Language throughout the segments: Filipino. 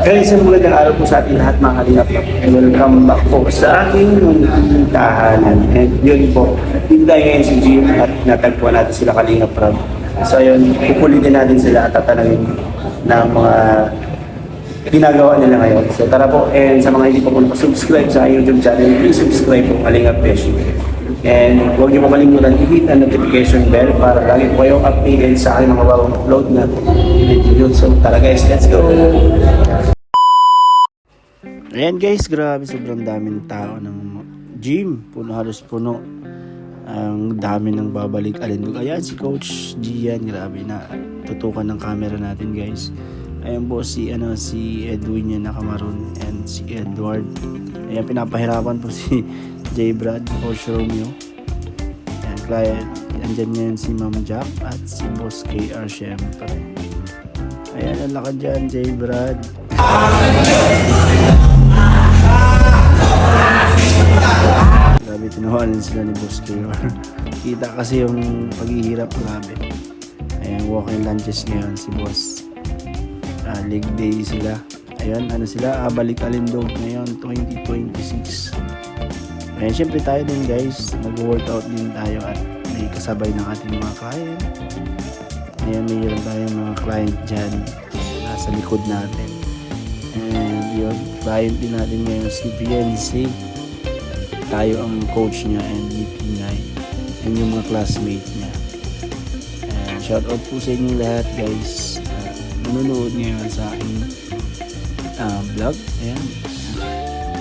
Guys, magandang araw po sa ating lahat mga kalingap. Welcome back po sa aking munting tahanan. And yun po, dito tayo ngayon sa gym at natagpuan natin sila Kalingap Rob. So yun, pupulitin natin sila at tatanungin ng mga ginagawa nila ngayon. So tara po, and sa mga hindi pa po nakasubscribe sa aking YouTube channel, please subscribe po Kalingap Beshi. And huwag niyo po kalimutan i-hit ang notification bell para lagi po kayong updated sa aking mga bagong upload na video. So tara guys, let's go! Ayan guys, grabe sobrang daming tao ng gym. Puno, halos puno. Ang dami ng babalik alindog. Ayan si Coach Gian, grabe na tutukan ng camera natin guys. Ayan po si Edwin yan nakamaroon and si Edward. Ayan pinapahirapan po si J. Brad, Coach Romeo. Ayan client. Andyan ngayon si Ma'am Jack at si Boss KR syempre. Ayan ang lakad dyan J. Brad. Grabe tinawanan sila ni Boss KR. Kita kasi yung paghihirap grabe. Ayan walking lunges ngayon si Boss. Leg day sila. Ayan ano sila balik alindog ngayon 2026. Ayan syempre tayo din guys nag-workout din tayo at may kasabay ng ating mga client. Ayan mayroon tayong mga client dyan nasa likod natin. And yun, client din natin ngayon si PNC. Tayo ang coach niya and VP9 and yung mga classmate niya. And shout out po sa inyo lahat guys. Nanonood ngayon sa aking vlog. Ayan.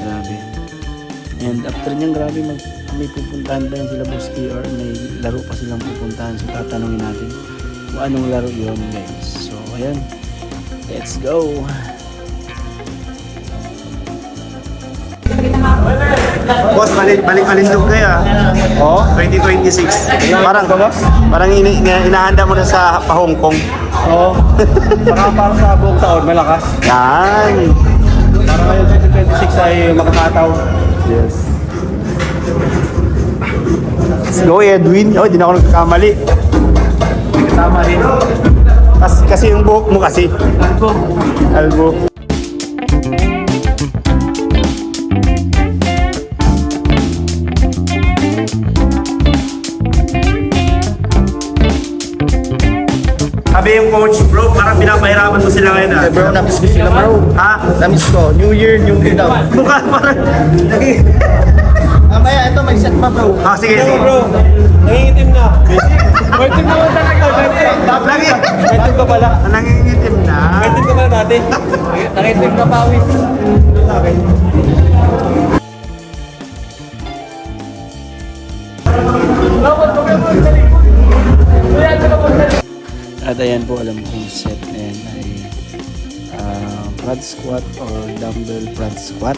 Grabe. And after niyang grabe may pupuntahan tayo sila Boss KR. May laro pa silang pupuntahan. So tatanungin natin kung anong laro yun guys. So ayan. Let's go! Boss, balik alindog kaya. Oh, 2026. Parang inahanda mo na sa Hong Kong. Oo. Para sa buong taon, malakas. Yan. Para ngayon 2026 ay makakataw. Yes. Let's go, Edwin. Oh, di na ako nagkakamali. Tama rin. Kasi yung buhok mo kasi. Albo. Sabi yung coach, bro, parang pinapahirapan mo sila ngayon Bro, namiss ko sila bro. Ha? Namiss ko. New Year, new me daw. Mukha parang... Mamaya, ito may set pa bro. Sige. Bro, nangingitim na. Nangingitim na talaga. Nangingitim ka pala. Nangingitim na. Nangingitim ka pala dati. Nangingitim na pawis. Okay. At ayan po alam kong set na yan ay front squat or dumbbell front squat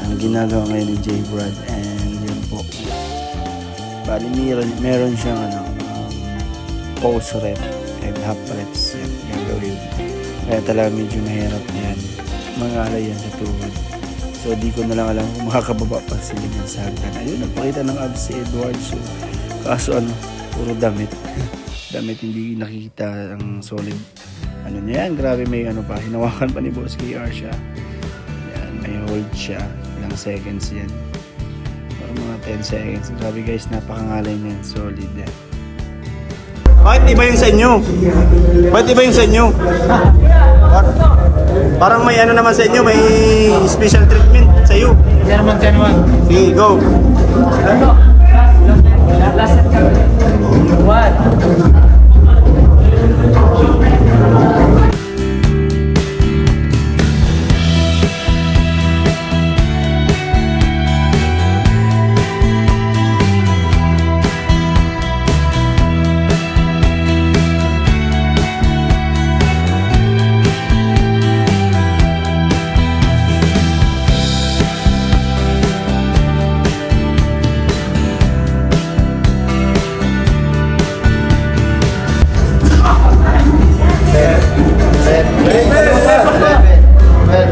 ang ginagawa ngayon ni J. Brad. And yun po bali meron siyang post rep and half reps yan gagawin, kaya talaga medyo mahirap yan, mga alay yan sa tuhod. So di ko na lang alam kung makakababa pa sila yan sa hagdan. Ayun, nagpakita ng abs si Edward. So kaso puro damit damit hindi nakikita ang solid niya yan. Grabe may pa hinawakan pa ni Boss KR siya yan, may hold siya ilang seconds yan, parang mga 10 seconds. Grabe guys, napakangalay niyan, solid yan. Bakit iba yung sa inyo? Parang may naman sa inyo, may special treatment sa iyo. Yan naman. Sige, go.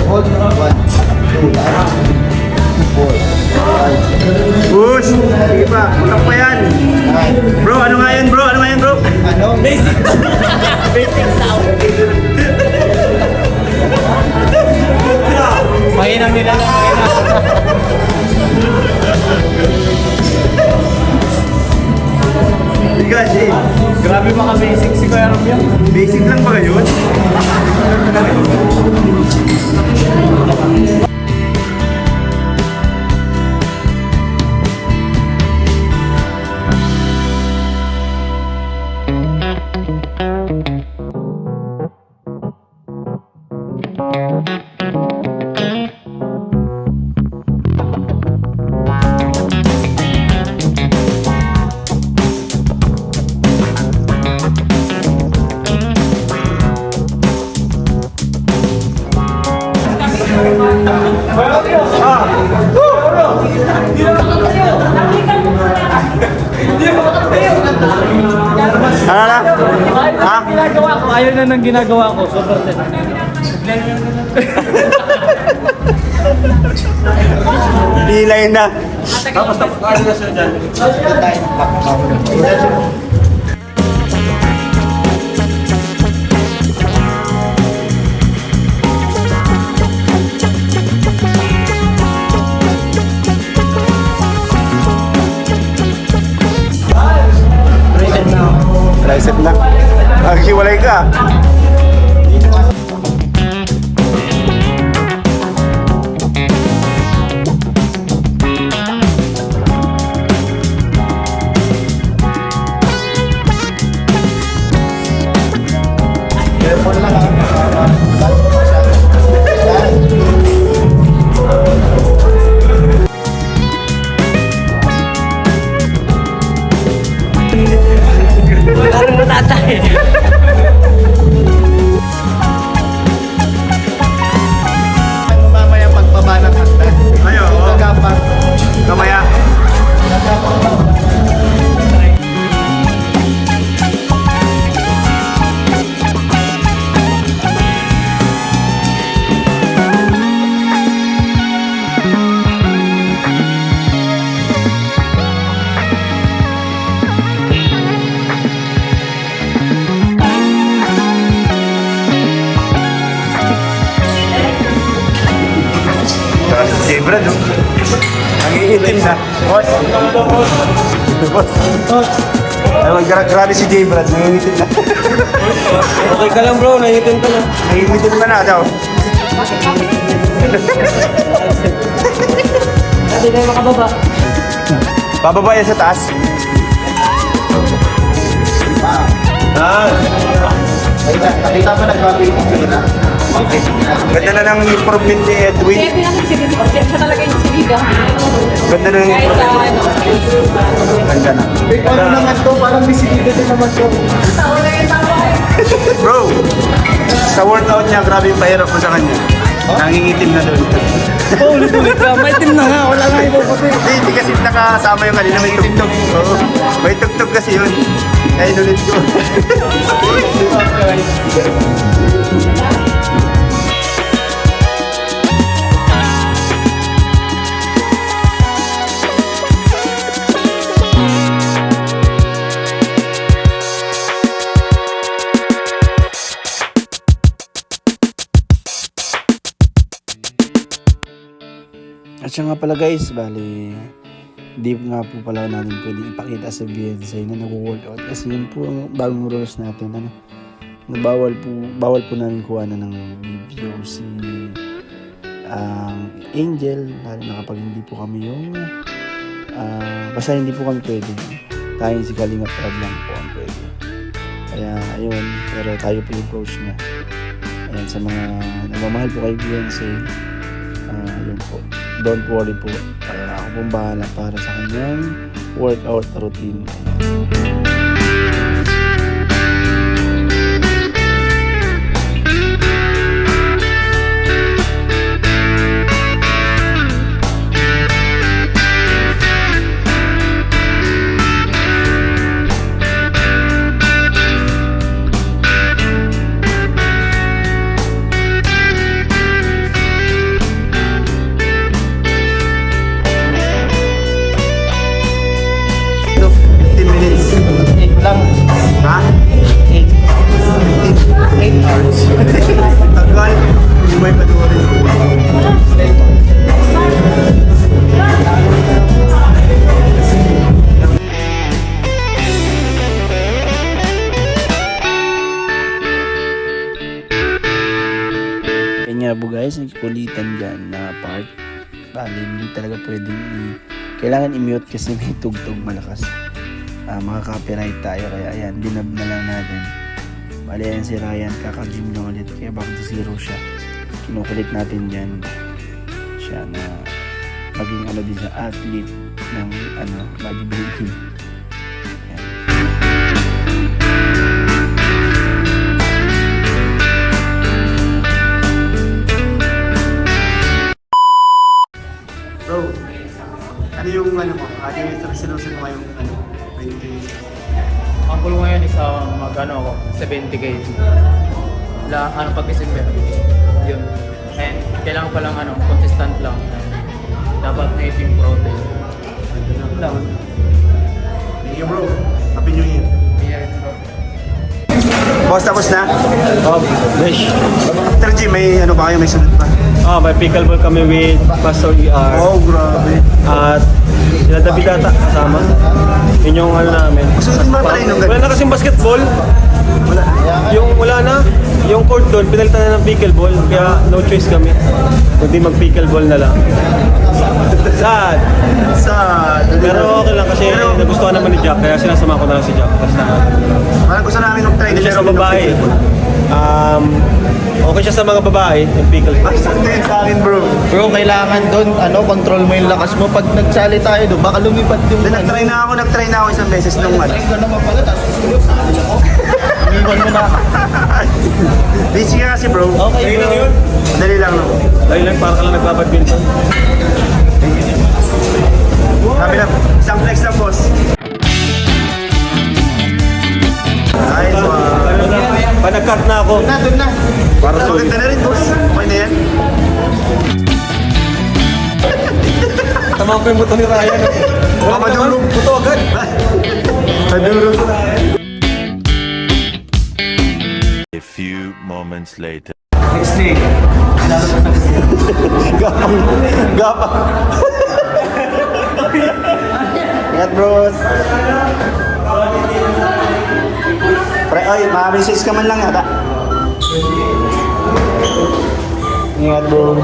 Hold 1, 2, 4, 5, Push! Sige pa, utak pa yan. Bro, ano nga yan bro? Ano? Basic. Basic sound. Mainam nila na, Ikaw, Jay. Grabe mga basic si Kuya Romeo. Basic lang ba yun? Ano na? Ha? Ginagawa ko, ayaw na ng ginagawa ko. Super set. Pilay na. Reset na. Maghiwalay ka. Parang natatay. Mamaya pagbaba ng hagdan. Ayo. Kamaya. Zebra, no? Nangiitim na. Boss. Boss. Ayun, grabe si J. Brad. Nangiitim na. Okay ka lang bro, nangitin ka na. Nangiitim ka na daw. Hindi na makababa. Bababa yan sa taas. Nakita mo nagbago yung pagkita. Okay. Ganda na ng improvement ni Edwin. Kaya pinakasilig ko. Siya talaga yung siliga. Ganda na ng Kahit sa improvement. ano. Ganda na. Ano naman to? Parang bisilida din naman to. Tawa na yung tawa. Bro, sa workout niya, grabe yung pahirap mo sa kanya. Nangingitim na doon. Oh, ulit-ulit ka. May team na nga. Wala nga iba puti. Hindi kasi nakasama yung kanina may tugtog. Oo. May tugtog kasi yun. Kaya inulit ko. At siya nga pala guys, bali di nga po pala natin pwede ipakita sa VNC na nag-workout kasi yun po ang bagong rules natin, ano, na bawal po namin kuha na ng video si Angel, lalo na kapag hindi po kami yung basta hindi po kami pwede, tayong si Kalinga Prab lang po ang pwede, kaya ayun, pero tayo po yung coach niya. Ayan, sa mga nagmamahal po kay VNC, yun po, don't worry po, ako pong bahala para sa kanyang workout routine. lang. Ha? 8 hours. Tagal. Hindi may panuorin. Yan nga po guys, nagkulitan dyan na part. Bali, hindi talaga pwedeng kailangan i-mute kasi may tugtog malakas. Makaka-copyright tayo kaya ayan, dinab na lang natin. Bali, ayan si Ryan, kaka-gym na ulit kaya back to zero siya. Kinukulit natin dyan siya na maging ano din siya, athlete ng bodybuilding. Ayan. Bro, ano yung ano mo? Ano yung resolution mo ngayong 2020? Ang goal ngayon is mag 70 kg. Pag December. Yun. And kailangan pa lang consistent lang. Dapat may team protein. Yun lang. Thank you bro. Happy New Year. Yeah, bro. Boss, tapos na? Oh, wish. After gym, may ano ba kayo? May sunod pa? May pickleball kami with Pastor ER. Oh, grabe. At sila David ata kasama. Yun yung ano namin. Susunod mo na pala yun Wala na kasing basketball. Wala na. Yung court doon, pinalitan na ng pickleball. Kaya no choice kami. Kundi mag-pickleball na lang. Sad. Pero okay lang kasi nagustuhan naman ni Jack. Kaya sinasama ko na lang si Jack. Tapos na. Parang gusto namin mag-try Hindi din siya sa babae. Okay siya sa mga babae, yung pickleball. Ay, saan sa akin bro? Bro, kailangan doon, control mo yung lakas mo. Pag nagsali tayo doon, baka lumipat yung Nag-try na ako isang beses nung ano. Ka naman pala, tapos umiwan mo na. Busy ka kasi bro. Okay, bro. Dali lang no. Dahil lang para ka lang nagbabadminton. Sabi lang, isang flex lang boss. Nice one. Panag-cut na ako. Doon na. Para Pero sorry. maganda na rin boss. Okay na yan. Tama ko yung buto ni Ryan. Wala Papadurog. naman, buto agad. Padurog. A few moments later. Gapang. Ingat bros. Pre, ay, maka-message ka man lang yata. Ingat bro.